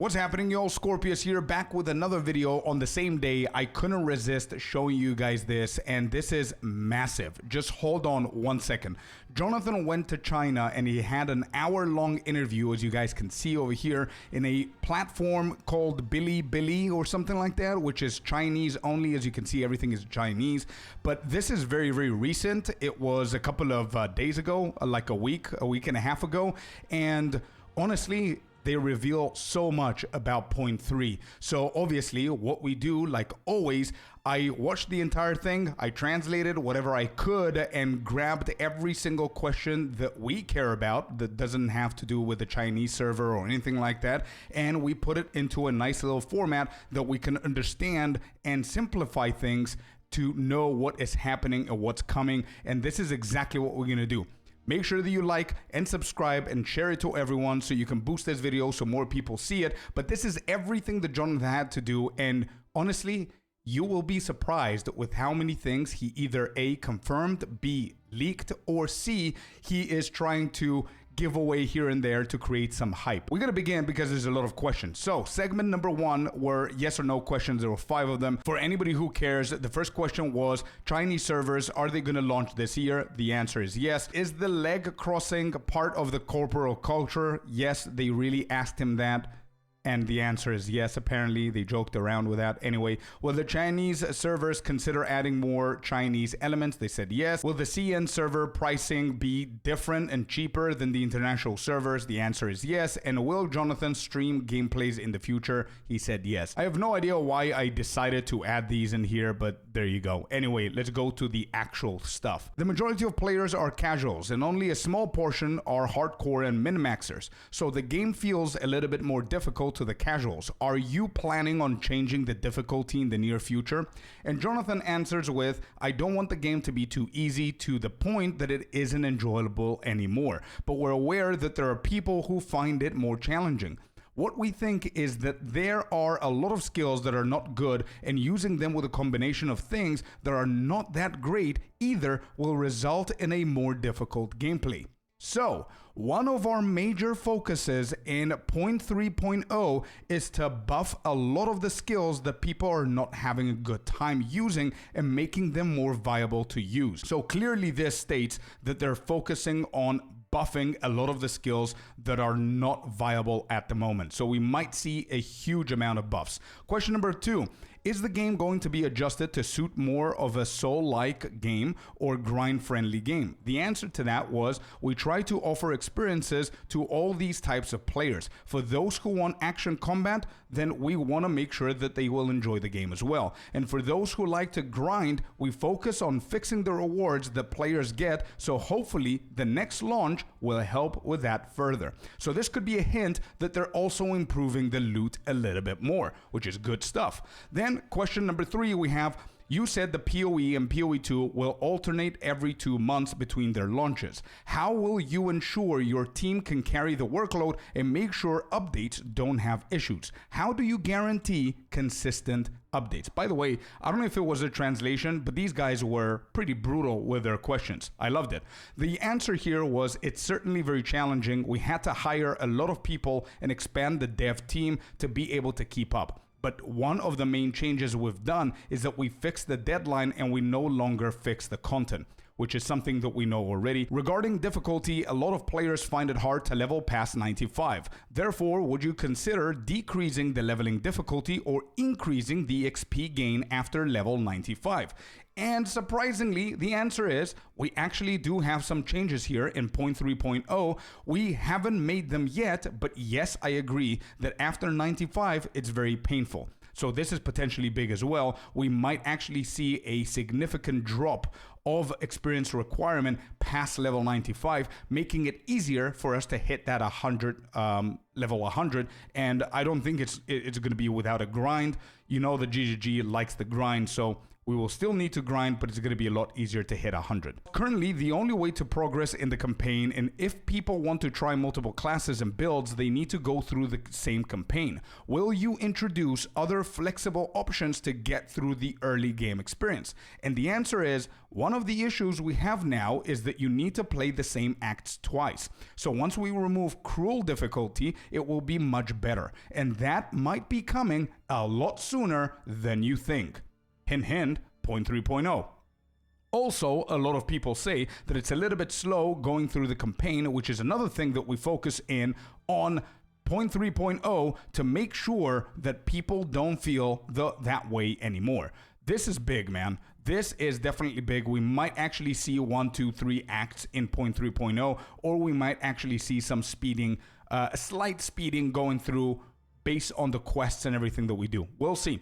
What's happening, y'all? Scorpius here, back with another video on the same day. I couldn't resist showing you guys this, and this is massive. Just hold on 1 second. Jonathan went to China and he had an hour-long interview, as you guys can see over here, in a platform called Bilibili or something like that, which is Chinese only. As you can see, everything is Chinese. But this is very, very recent. It was a couple of days ago, like a week and a half ago, and honestly, they reveal so much about POE2. So obviously what we do, like always, I watched the entire thing, I translated whatever I could and grabbed every single question that we care about that doesn't have to do with the Chinese server or anything like that, and we put it into a nice little format that we can understand and simplify things to know what is happening and what's coming. And this is exactly what we're gonna do. Make sure that you like and subscribe and share it to everyone so you can boost this video so more people see it. But this is everything that Jonathan had to do, and honestly, you will be surprised with how many things he either A, confirmed, B, leaked, or C, he is trying to give away here and there to create some hype. We're gonna begin because there's a lot of questions. So segment number one were yes or no questions. There were 5 of them. For anybody who cares, the first question was Chinese servers, are they gonna launch this year? The answer is yes. Is the leg crossing part of the corporal culture? Yes, they really asked him that. And the answer is yes. Apparently, they joked around with that. Anyway, will the Chinese servers consider adding more Chinese elements? They said yes. Will the CN server pricing be different and cheaper than the international servers? The answer is yes. And will Jonathan stream gameplays in the future? He said yes. I have no idea why I decided to add these in here, but there you go. Anyway, let's go to the actual stuff. The majority of players are casuals, and only a small portion are hardcore and min-maxers. So the game feels a little bit more difficult to the casuals. Are you planning on changing the difficulty in the near future? And Jonathan answers with, I don't want the game to be too easy to the point that it isn't enjoyable anymore, but we're aware that there are people who find it more challenging. What we think is that there are a lot of skills that are not good, and using them with a combination of things that are not that great either will result in a more difficult gameplay. So, one of our major focuses in POE2 is to buff a lot of the skills that people are not having a good time using and making them more viable to use. So clearly this states that they're focusing on buffing a lot of the skills that are not viable at the moment. So we might see a huge amount of buffs. Question number 2, is the game going to be adjusted to suit more of a soul-like game or grind-friendly game? The answer to that was, we try to offer experiences to all these types of players. For those who want action combat, then we want to make sure that they will enjoy the game as well. And for those who like to grind, we focus on fixing the rewards that players get, so hopefully the next launch will help with that further. So this could be a hint that they're also improving the loot a little bit more, which is good stuff. Then question number 3, we have, you said the POE and POE2 will alternate every 2 months between their launches. How will you ensure your team can carry the workload and make sure updates don't have issues? How do you guarantee consistent updates? By the way, I don't know if it was a translation, but these guys were pretty brutal with their questions. I loved it. The answer here was, it's certainly very challenging. We had to hire a lot of people and expand the dev team to be able to keep up. But one of the main changes we've done is that we fixed the deadline and we no longer fix the content, which is something that we know already. Regarding difficulty, a lot of players find it hard to level past 95. Therefore, would you consider decreasing the leveling difficulty or increasing the XP gain after level 95? And surprisingly, the answer is, we actually do have some changes here in POE2. We haven't made them yet, but yes, I agree that after 95, it's very painful. So this is potentially big as well. We might actually see a significant drop of experience requirement past level 95, making it easier for us to hit that 100 level 100. And I don't think it's going to be without a grind. You know, the GGG likes the grind, so we will still need to grind, but it's going to be a lot easier to hit 100. Currently, the only way to progress in the campaign, and if people want to try multiple classes and builds, they need to go through the same campaign. Will you introduce other flexible options to get through the early game experience? And the answer is, one of the issues we have now is that you need to play the same acts twice. So once we remove cruel difficulty, it will be much better. And that might be coming a lot sooner than you think. Hint, hint, 0.3.0. Also, a lot of people say that it's a little bit slow going through the campaign, which is another thing that we focus in on 0.3.0 to make sure that people don't feel that way anymore. This is big, man. This is definitely big. We might actually see 1, 2, 3 acts in 0.3.0, or we might actually see some speeding, a slight speeding going through based on the quests and everything that we do. We'll see.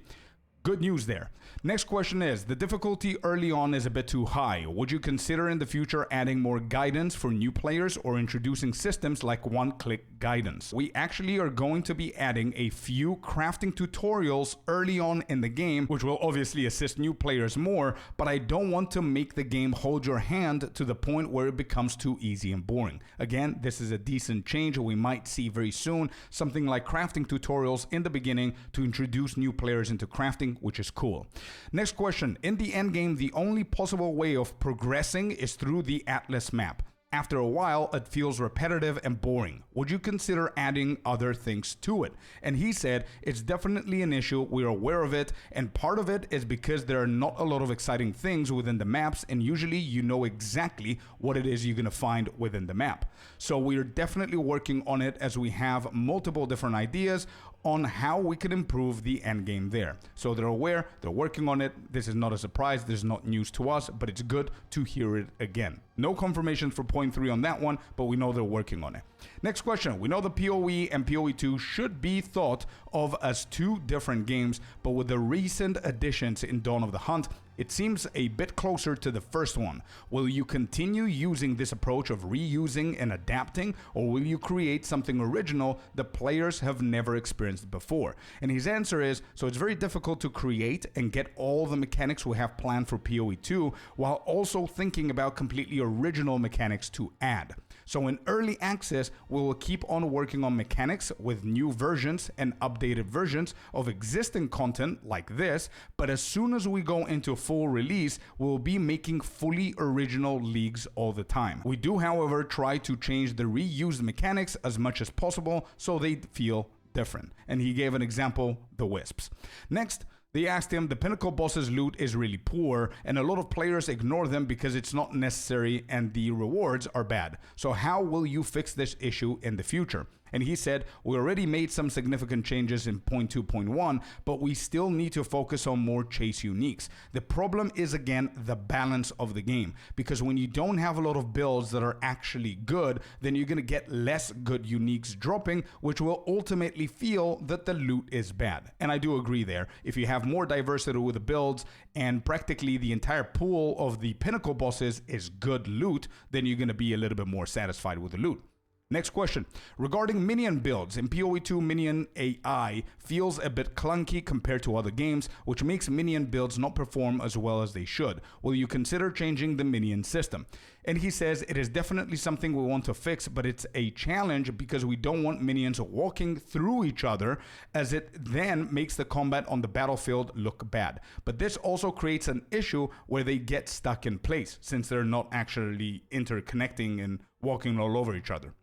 Good news there. Next question is, the difficulty early on is a bit too high. Would you consider in the future adding more guidance for new players or introducing systems like one-click guidance? We actually are going to be adding a few crafting tutorials early on in the game, which will obviously assist new players more, but I don't want to make the game hold your hand to the point where it becomes too easy and boring. Again, this is a decent change we might see very soon, something like crafting tutorials in the beginning to introduce new players into crafting, which is cool. Next question. In the endgame, the only possible way of progressing is through the Atlas map. After a while, it feels repetitive and boring. Would you consider adding other things to it? And he said, it's definitely an issue. We're aware of it. And part of it is because there are not a lot of exciting things within the maps. And usually you know exactly what it is you're going to find within the map. So we're definitely working on it as we have multiple different ideas on how we can improve the end game there. So they're aware, they're working on it. This is not a surprise, this is not news to us, but it's good to hear it again. No confirmation for 0.3 on that one, but we know they're working on it. Next question. We know the PoE and POE2 should be thought of as two different games, but with the recent additions in Dawn of the Hunt, it seems a bit closer to the first one. Will you continue using this approach of reusing and adapting, or will you create something original that players have never experienced before? And his answer is, so it's very difficult to create and get all the mechanics we have planned for POE2 while also thinking about completely original mechanics to add. So in early access, we will keep on working on mechanics with new versions and updated versions of existing content like this, but as soon as we go into full release, we'll be making fully original leagues all the time. We do, however, try to change the reused mechanics as much as possible so they feel different. And he gave an example, the Wisps. Next, they asked him, the Pinnacle boss's loot is really poor and a lot of players ignore them because it's not necessary and the rewards are bad. So how will you fix this issue in the future? And he said, we already made some significant changes in 0.2.1, but we still need to focus on more chase uniques. The problem is, again, the balance of the game, because when you don't have a lot of builds that are actually good, then you're going to get less good uniques dropping, which will ultimately feel that the loot is bad. And I do agree there. If you have more diversity with the builds and practically the entire pool of the Pinnacle bosses is good loot, then you're going to be a little bit more satisfied with the loot. Next question. Regarding Minion builds, in POE2 Minion AI feels a bit clunky compared to other games, which makes Minion builds not perform as well as they should. Will you consider changing the Minion system? And he says it is definitely something we want to fix, but it's a challenge because we don't want minions walking through each other, as it then makes the combat on the battlefield look bad. But this also creates an issue where they get stuck in place since they're not actually interconnecting and walking all over each other.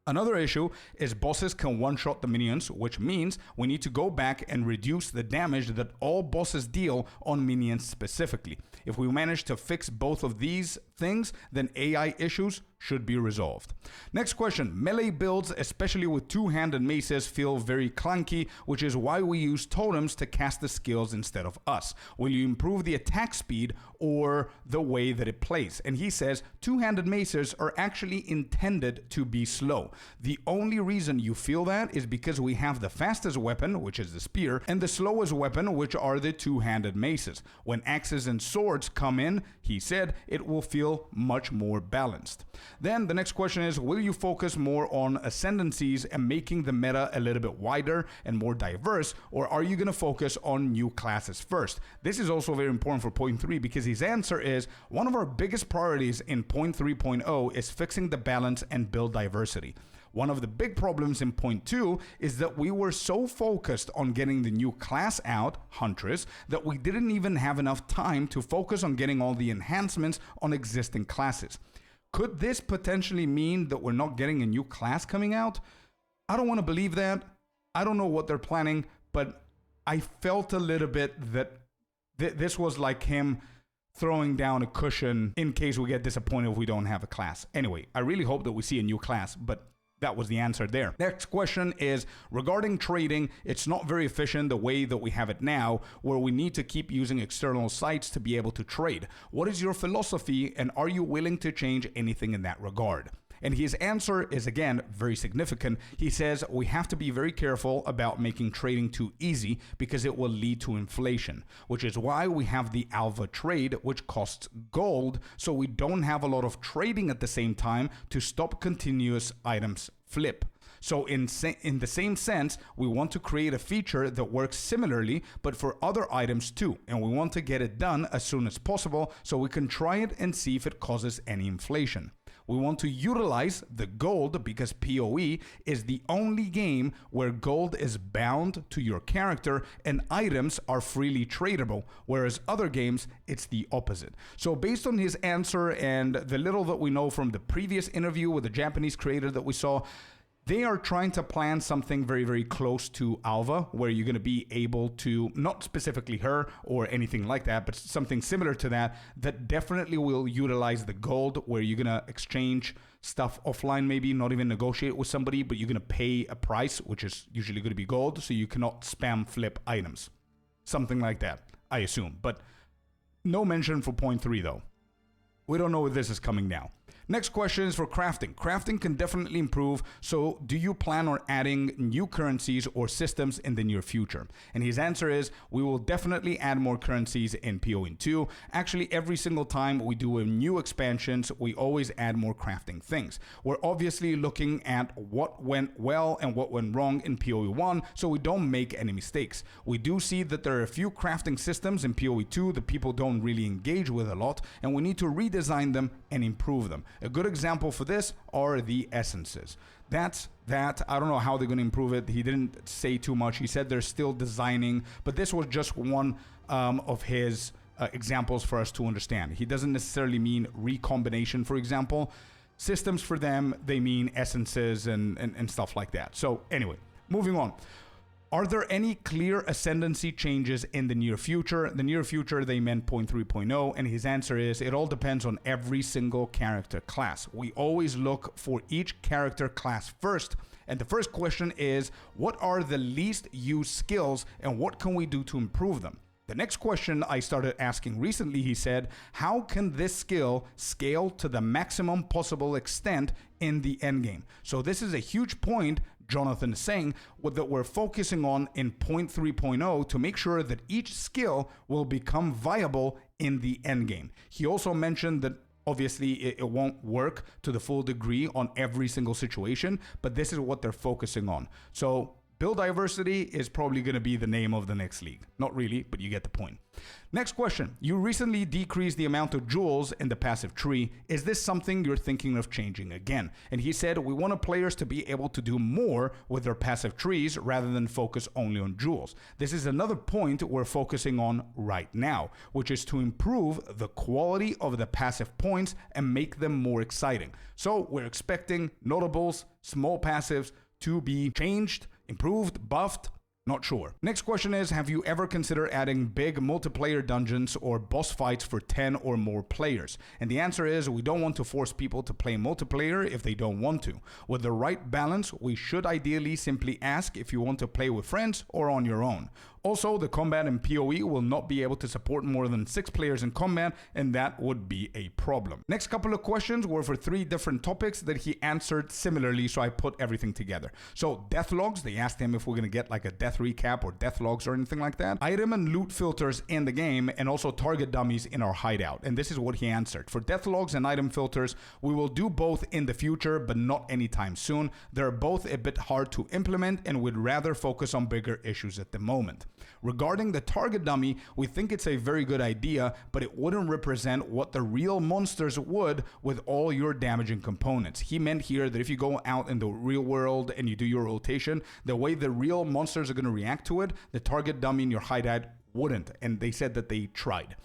Another issue is bosses can one-shot the minions, which means we need to go back and reduce the damage that all bosses deal on minions specifically. If we manage to fix both of these things, then AI issues should be resolved. Next question. Melee builds, especially with two-handed maces, feel very clunky, which is why we use totems to cast the skills instead of us. Will you improve the attack speed or the way that it plays? And he says two-handed maces are actually intended to be slow. The only reason you feel that is because we have the fastest weapon, which is the spear, and the slowest weapon, which are the two-handed maces. When axes and swords come in, he said, it will feel much more balanced. Then the next question is, will you focus more on ascendancies and making the meta a little bit wider and more diverse, or are you going to focus on new classes first? This is also very important for 0.3 because his answer is, one of our biggest priorities in 0.3.0 is fixing the balance and build diversity. One of the big problems in 0.2 is that we were so focused on getting the new class out, Huntress, that we didn't even have enough time to focus on getting all the enhancements on existing classes. Could this potentially mean that we're not getting a new class coming out? I don't want to believe that. I don't know what they're planning, but I felt a little bit that this was like him throwing down a cushion in case we get disappointed if we don't have a class. Anyway, I really hope that we see a new class, but that was the answer there. Next question is regarding trading. It's not very efficient the way that we have it now, where we need to keep using external sites to be able to trade. What is your philosophy, and are you willing to change anything in that regard? And his answer is, again, very significant. He says we have to be very careful about making trading too easy because it will lead to inflation, which is why we have the alpha trade, which costs gold, so we don't have a lot of trading at the same time to stop continuous items flip. So in the same sense, we want to create a feature that works similarly, but for other items too. And we want to get it done as soon as possible so we can try it and see if it causes any inflation. We want to utilize the gold because PoE is the only game where gold is bound to your character and items are freely tradable, whereas other games, it's the opposite. So based on his answer and the little that we know from the previous interview with the Japanese creator that we saw, they are trying to plan something very, very close to Alva, where you're going to be able to, not specifically her or anything like that, but something similar to that, that definitely will utilize the gold, where you're going to exchange stuff offline, maybe not even negotiate with somebody, but you're going to pay a price, which is usually going to be gold, so you cannot spam flip items. Something like that, I assume. But no mention for point 3, though. We don't know where this is coming now. Next question is for crafting. Crafting can definitely improve, so do you plan on adding new currencies or systems in the near future? And his answer is, we will definitely add more currencies in POE2. Actually, every single time we do a new expansions, we always add more crafting things. We're obviously looking at what went well and what went wrong in POE1, so we don't make any mistakes. We do see that there are a few crafting systems in POE2 that people don't really engage with a lot, and we need to redesign them and improve them. A good example for this are the essences. That's that. I don't know how they're going to improve it. He didn't say too much. He said they're still designing, but this was just one of his examples for us to understand. He doesn't necessarily mean recombination, for example. Systems for them, they mean essences and stuff like that. So anyway, moving on. Are there any clear ascendancy changes in the near future? The near future, they meant 0.3.0, and his answer is, it all depends on every single character class. We always look for each character class first, and the first question is, what are the least used skills, and what can we do to improve them? The next question I started asking recently, he said, how can this skill scale to the maximum possible extent in the endgame? So this is a huge point Jonathan is saying that we're focusing on in 0.3.0 to make sure that each skill will become viable in the endgame. He also mentioned that obviously it won't work to the full degree on every single situation, but this is what they're focusing on. So build diversity is probably going to be the name of the next league. Not really, but you get the point. Next question. You recently decreased the amount of jewels in the passive tree. Is this something you're thinking of changing again? And he said, we want players to be able to do more with their passive trees rather than focus only on jewels. This is another point we're focusing on right now, which is to improve the quality of the passive points and make them more exciting. So we're expecting notables, small passives to be changed, improved, buffed. Not sure. Next question is, have you ever considered adding big multiplayer dungeons or boss fights for 10 or more players? And the answer is, we don't want to force people to play multiplayer if they don't want to. With the right balance, we should ideally simply ask if you want to play with friends or on your own. Also, the combat in PoE will not be able to support more than 6 players in combat, and that would be a problem. Next couple of questions were for 3 different topics that he answered similarly, so I put everything together. So, death logs, they asked him if we're going to get like a death recap or death logs or anything like that. Item and loot filters in the game, and also target dummies in our hideout. And this is what he answered. For death logs and item filters, we will do both in the future, but not anytime soon. They're both a bit hard to implement, and we'd rather focus on bigger issues at the moment. Regarding the target dummy, we think it's a very good idea, but it wouldn't represent what the real monsters would with all your damaging components. He meant here that if you go out in the real world and you do your rotation, the way the real monsters are going to react to it, the target dummy in your hideout wouldn't, and they said that they tried.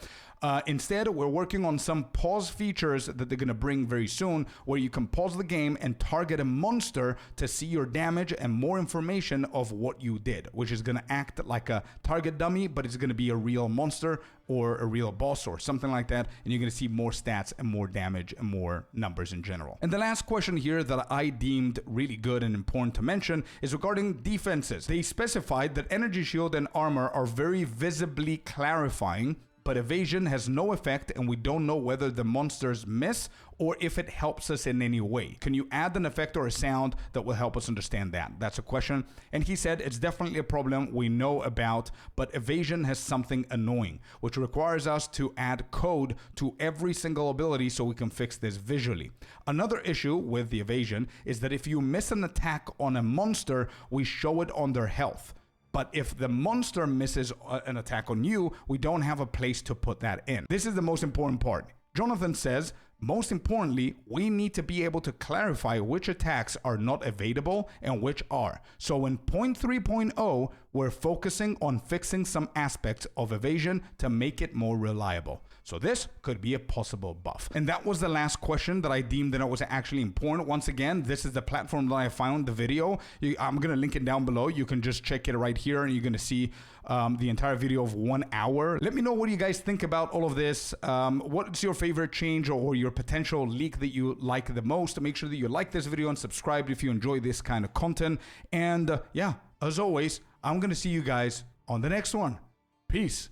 Instead, we're working on some pause features that they're going to bring very soon, where you can pause the game and target a monster to see your damage and more information of what you did, which is going to act like a target dummy, but it's going to be a real monster or a real boss or something like that, and you're going to see more stats and more damage and more numbers in general. And the last question here that I deemed really good and important to mention is regarding defenses. They specified that energy shield and armor are very visibly clarifying, but evasion has no effect, and we don't know whether the monsters miss or if it helps us in any way. Can you add an effect or a sound that will help us understand that? That's a question. And he said it's definitely a problem we know about, but evasion has something annoying, which requires us to add code to every single ability so we can fix this visually. Another issue with the evasion is that if you miss an attack on a monster, we show it on their health. But if the monster misses an attack on you, we don't have a place to put that in. This is the most important part. Jonathan says, most importantly, we need to be able to clarify which attacks are not evadable and which are. So in 0.3.0, we're focusing on fixing some aspects of evasion to make it more reliable. So this could be a possible buff. And that was the last question that I deemed that it was actually important. Once again, this is the platform that I found the video. I'm going to link it down below. You can just check it right here and you're going to see the entire video of 1 hour. Let me know what you guys think about all of this. What's your favorite change or your potential leak that you like the most? Make sure that you like this video and subscribe if you enjoy this kind of content. And yeah, as always, I'm going to see you guys on the next one. Peace.